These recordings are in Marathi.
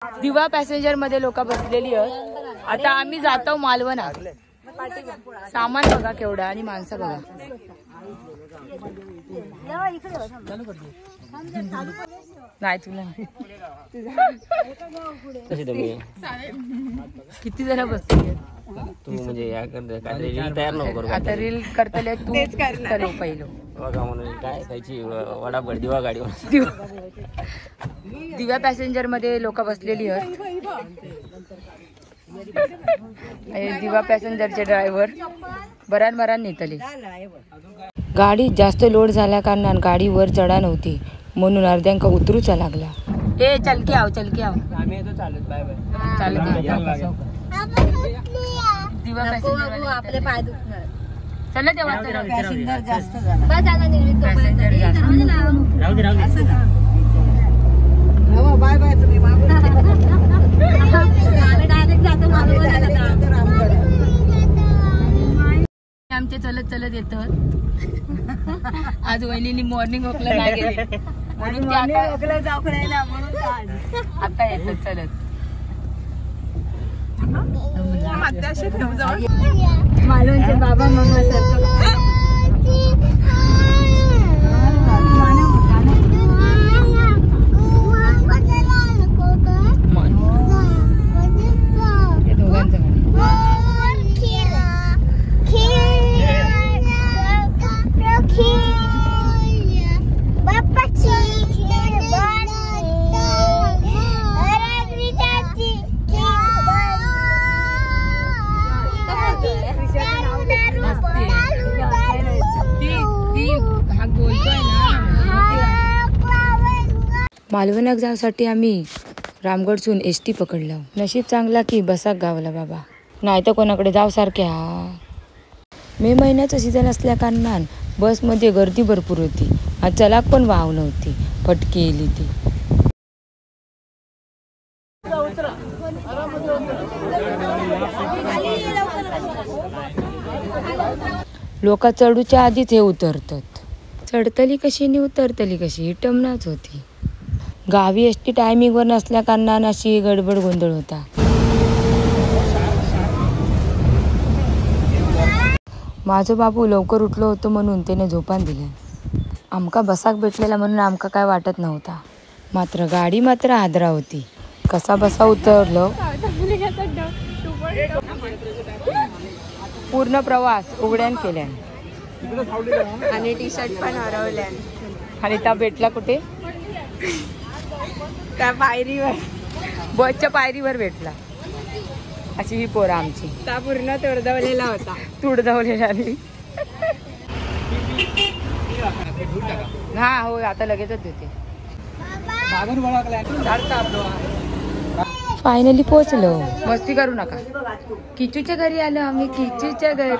दिवा पॅसेंजर मध्ये लोक बसलेली आहेत। आता आम्ही जातो मालवणात। सामान बघा केवढा आणि माणसं बघा। नाही तुला किती जण बसले तू म्हणजे रील तयार नको करू। आता रील करतले तू कर पहिलं बघा म्हणून काय खायची वडापाव दिवा गाडी दिव्या पॅसेंजर मध्ये लोक बसलेली आहेत। दिवा पॅसेंजरचे ड्रायव्हर बरान नेतले। गाडी जास्त लोड झाल्या कारणान गाडी वर चढा नव्हती म्हणून अर्ध्यांका उतरूचा लागला। ए चल के आव आम्ही येतो चालत बाय बाय चालत दिवा पॅसेंजर आपले पाय दुखणार। चला तेव्हा पॅसेंजर जास्त झाला बस आता निघतो राहू दे बाय बाय तुम्ही आम्ही डायरेक्ट जातो मालवणला। आमचे चलत येतात। आज वहिनीनी मॉर्निंग वॉकला नाही गेले म्हणून आता येतात चलत। मालवणचे बाबा मम्मा सारखं मालवणाक जाऊसाठी आम्ही रामगडसून एसटी पकडला। नशीब चांगला की बसाक गावला बाबा, नाही तर कोणाकडे जाऊ सारखे हा। मे महिन्याचं सीझन असल्या कारणान बसमध्ये गर्दी भरपूर होती। आज चलाक पण वाव नव्हती, फटकी येली ती। लोक चढूच्या आधीच हे उतरतात। चढतली कशी आणि उतरतली कशी ही टमनाच होती। गावी एसटी टायमिंग वर नसल्या कारणान अशी गडबड गोंधळ होता। माझो बाबू लवकर उठलो होतो म्हणून त्याने झोपान दिल्या। आमका बसाक भेटलेला म्हणून आमका काय वाटत नव्हता, मात्र गाडी मात्र आदरा होती। कसा बसा उतरलो। पूर्ण प्रवास उघड्यान केल्यान आणि टी शर्ट पण हरवल्यान। आणि त्या भेटला कुठे? त्या पायरीवर, बसच्या पायरीवर भेटला। अशी ही पोरं आमची। त्या पूर्ण तुडदवलेला होता। तुडदवलेला हा होय, आता लगेचच येते। फायनली पोहोचलो। मस्ती करू नका। किचूच्या घरी आलो आम्ही, किचूच्या घरी।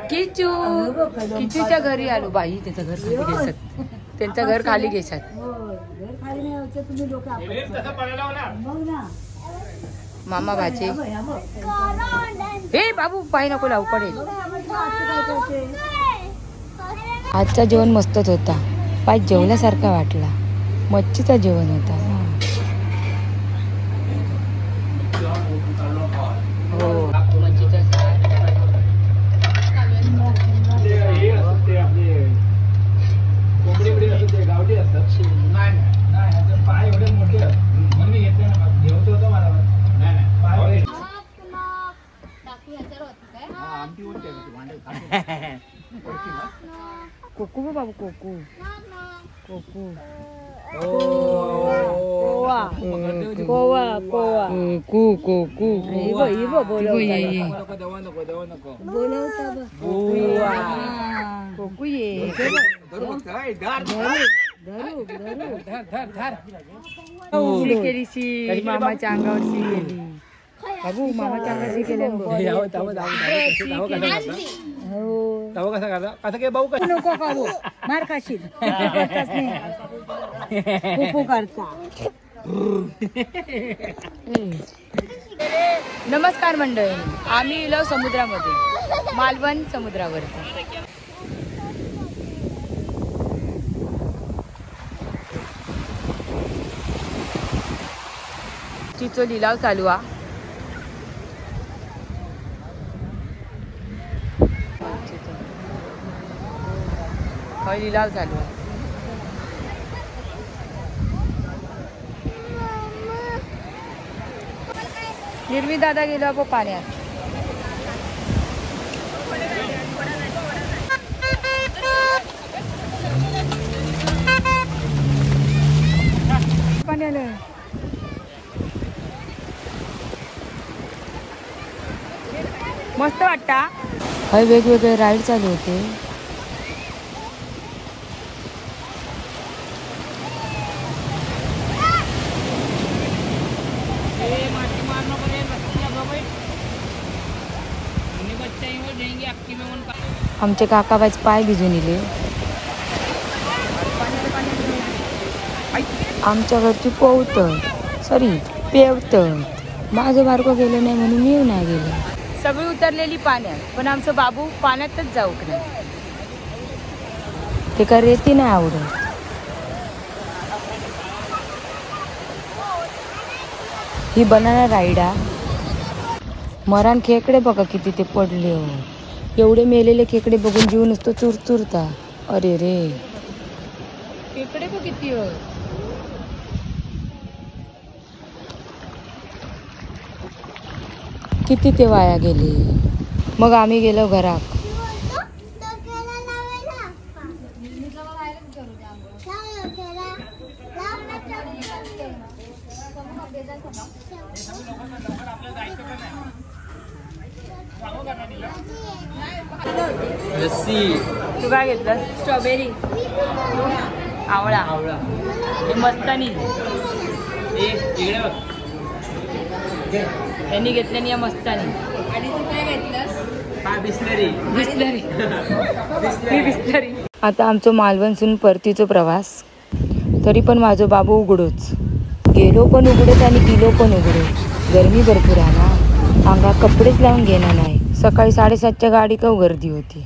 किचूच्या घरी आलो। बाई त्याचं घर खाली घेसत, त्यांचं घर खाली घेसत। मामा भाचे हे बाबू पाय नको लावू पडेल। आजचा जेवण मस्तच होता। पाय जेवल्यासारखा वाटला। मच्छीचा जेवण होता। हो मच्छीचा कोकू बाबू कोकू कोकू कोवा कोवा कोवा कोकू कोकू कोकू ये केली मामाच्या अंगावरची गेली। बाबू मामाच्या अंगावरची केली नको खाऊ, मार खाशील। नमस्कार मंडळी, आम्ही इलो समुद्रामध्ये, मालवण समुद्रावरती। मिरचीचो लिलाव चालू हा. खंय लिलाव चालू हा. निर्मी दादा गेलो आपण पाण्यात. पाणी आलं. मस्त वाटता. हय वेगवेगळे राईड चालू होते. आमचे काकाबाज पाय भिजून इले. आमच्या घरची पोवतत सॉरी पेवतत. माझं बारको गेलं नाही म्हणून मी नाही गेलो. सगळी उतरलेली पाण्यात पण आमचं बाबू पाण्यातच जाऊक नाही. ते का रेती नाही आवडत. ही बनाना राईडा. मरान खेकडे बघा किती ते पडले हो. एवढे मेलेले खेकडे बघून जीव नुसतं चुरचुरता. अरे रे खेकडे बघ किती हो. किती ते वाया गेले. मग आम्ही गेलो घरात. तू काय घेतलं? स्ट्रॉबेरी आवळा हे मस्तानी. त्यांनी घेतल्याने या मस्तानी. आणि तू काय घेतलंस? बिस्लरी. बिस्लरी. आता आमचं मालवणसून परतीचो प्रवास. तरी पण माझं बाबू उघडोच. गेलो पण उघडोच आणि गेलो पण उघडोच. गरमी भरपूर आहे ना. अंगा कपडेच लावून घेणार नाही. सकाळी 7:30च्या गाडी का गर्दी होती.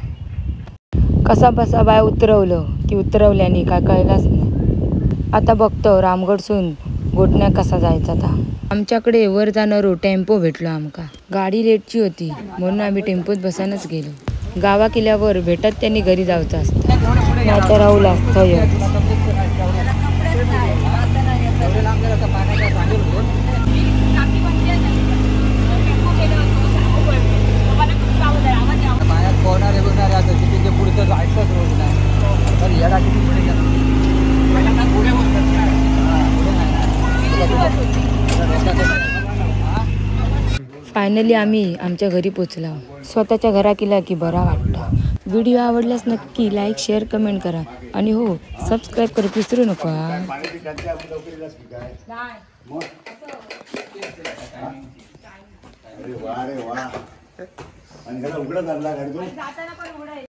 कसा बसा बाय उतरवलं की उतरवल्याने काय कळलाच नाही. आता बघतो रामगडसून गोटण्या कसा जायचा आता. आमच्याकडे वर जाणारो टेम्पो भेटलो आमका. गाडी लेटची होती म्हणून आम्ही टेम्पोत बसानच गेलो. गावा किल्ल्यावर भेटत त्यांनी घरी जायचं असतं. नाहीतर राहुल असतं. फायनली आम्ही आमच्या घरी पोचलो. स्वतःच्या घरा केला की बरा वाटतं. व्हिडिओ आवडल्यास नक्की लाईक शेअर कमेंट करा आणि हो सबस्क्राईब करू विसरू नका.